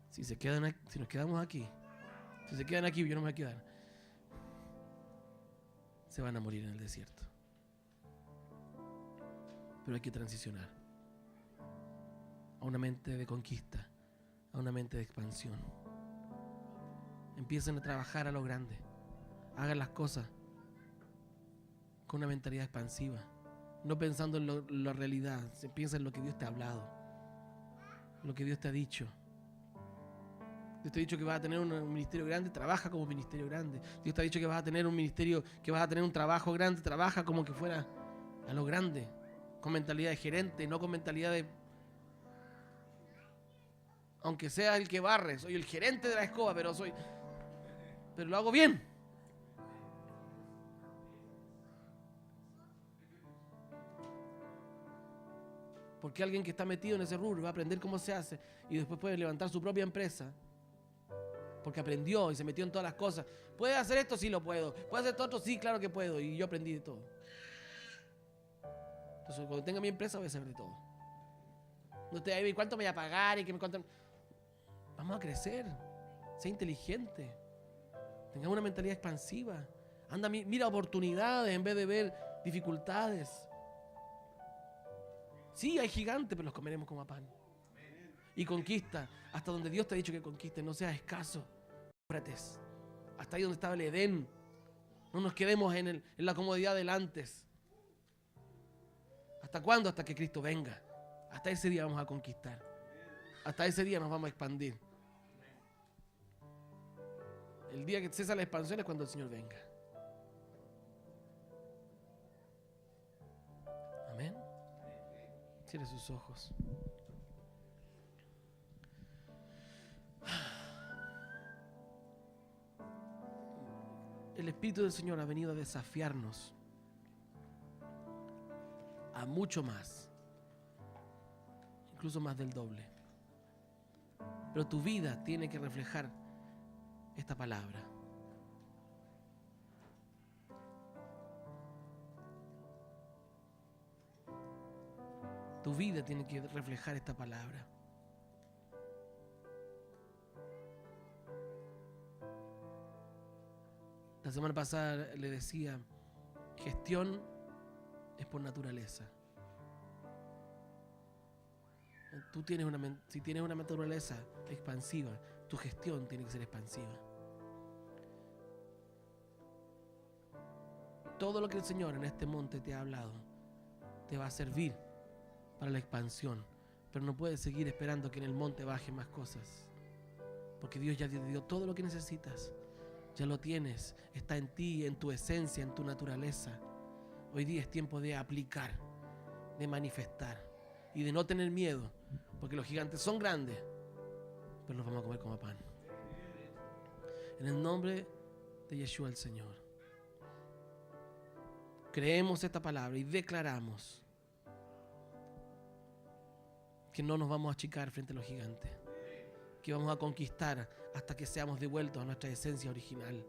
Si nos quedamos aquí, si se quedan aquí, yo no me voy a quedar. Se van a morir en el desierto. Pero hay que transicionar a una mente de conquista, a una mente de expansión. Empiecen a trabajar a lo grande. Hagan las cosas con una mentalidad expansiva, no pensando en la realidad. Se piensa en lo que Dios te ha hablado, lo que Dios te ha dicho. Dios te ha dicho que vas a tener un ministerio grande, trabaja como ministerio grande. Dios te ha dicho que vas a tener un ministerio, que vas a tener un trabajo grande, trabaja como que fuera a lo grande, con mentalidad de gerente, no con mentalidad de... Aunque sea el que barre, soy el gerente de la escoba, pero lo hago bien. Porque alguien que está metido en ese rubro va a aprender cómo se hace y después puede levantar su propia empresa. Porque aprendió y se metió en todas las cosas. ¿Puede hacer esto? Sí, lo puedo. ¿Puede hacer todo esto? Sí, claro que puedo. Y yo aprendí de todo. Entonces, cuando tenga mi empresa voy a saber de todo. No estoy ahí, ¿cuánto me voy a pagar? Y que me cuentan. Vamos a crecer. Sé inteligente. Tengamos una mentalidad expansiva. Anda, mira oportunidades en vez de ver dificultades. Sí, hay gigantes, pero los comeremos como a pan. Y conquista hasta donde Dios te ha dicho que conquiste. No seas escaso. Hasta ahí donde estaba el Edén. No nos quedemos en la comodidad del antes. ¿Hasta cuándo? Hasta que Cristo venga. Hasta ese día vamos a conquistar. Hasta ese día nos vamos a expandir. El día que cesa la expansión es cuando el Señor venga. Amén. Cierre sus ojos. El Espíritu del Señor ha venido a desafiarnos a mucho más, incluso más del doble. Pero tu vida tiene que reflejar esta palabra. Tu vida tiene que reflejar esta palabra. La semana pasada le decía, gestión es por naturaleza. Si tienes una naturaleza expansiva, tu gestión tiene que ser expansiva. todo lo que el Señor en este monte te ha hablado te va a servir para la expansión. Pero no puedes seguir esperando que en el monte bajen más cosas, porque Dios ya te dio todo lo que necesitas. Ya lo tienes, está en ti, en tu esencia, en tu naturaleza. Hoy día es tiempo de aplicar, de manifestar y de no tener miedo, porque los gigantes son grandes, pero los vamos a comer como pan. En el nombre de Yeshua el Señor, creemos esta palabra y declaramos que no nos vamos a achicar frente a los gigantes, que vamos a conquistar hasta que seamos devueltos a nuestra esencia original,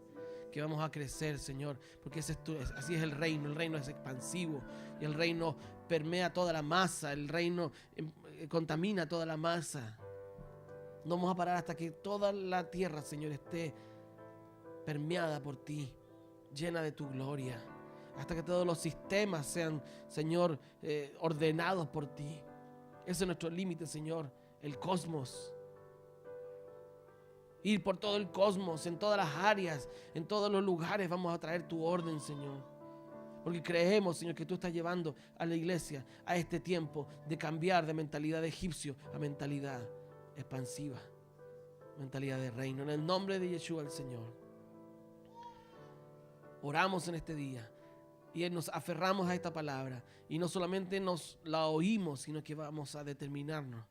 que vamos a crecer, Señor, porque así es el reino es expansivo y el reino permea toda la masa, el reino contamina toda la masa. No vamos a parar hasta que toda la tierra, Señor, esté permeada por ti, llena de tu gloria, hasta que todos los sistemas sean, Señor, ordenados por ti. Ese es nuestro límite, Señor, el cosmos. Ir por todo el cosmos, en todas las áreas, en todos los lugares vamos a traer tu orden, Señor. Porque creemos, Señor, que tú estás llevando a la iglesia a este tiempo de cambiar de mentalidad de egipcio a mentalidad expansiva, mentalidad de reino. En el nombre de Yeshua el Señor, oramos en este día y nos aferramos a esta palabra y no solamente nos la oímos, sino que vamos a determinarnos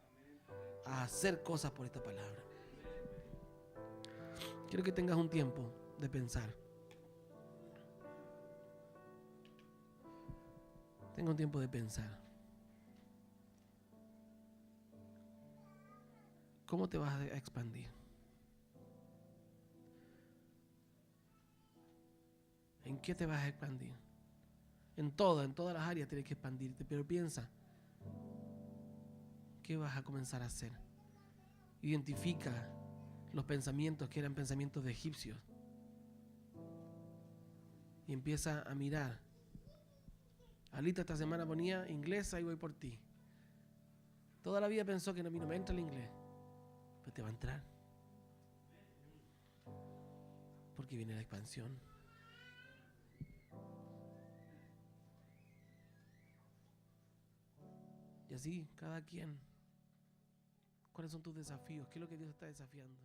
a hacer cosas por esta palabra. Quiero que tengas un tiempo de pensar. Tenga un tiempo de pensar. ¿Cómo te vas a expandir? ¿En qué te vas a expandir? En todas las áreas tienes que expandirte, pero piensa, ¿qué vas a comenzar a hacer? Identifica los pensamientos que eran pensamientos de egipcios y empieza a mirar. Alita esta semana ponía inglés, ahí voy por ti. Toda la vida pensó que a mí no me entra el inglés, pero te va a entrar, porque viene la expansión. Y así, cada quien. ¿Cuáles son tus desafíos? ¿Qué es lo que Dios está desafiando?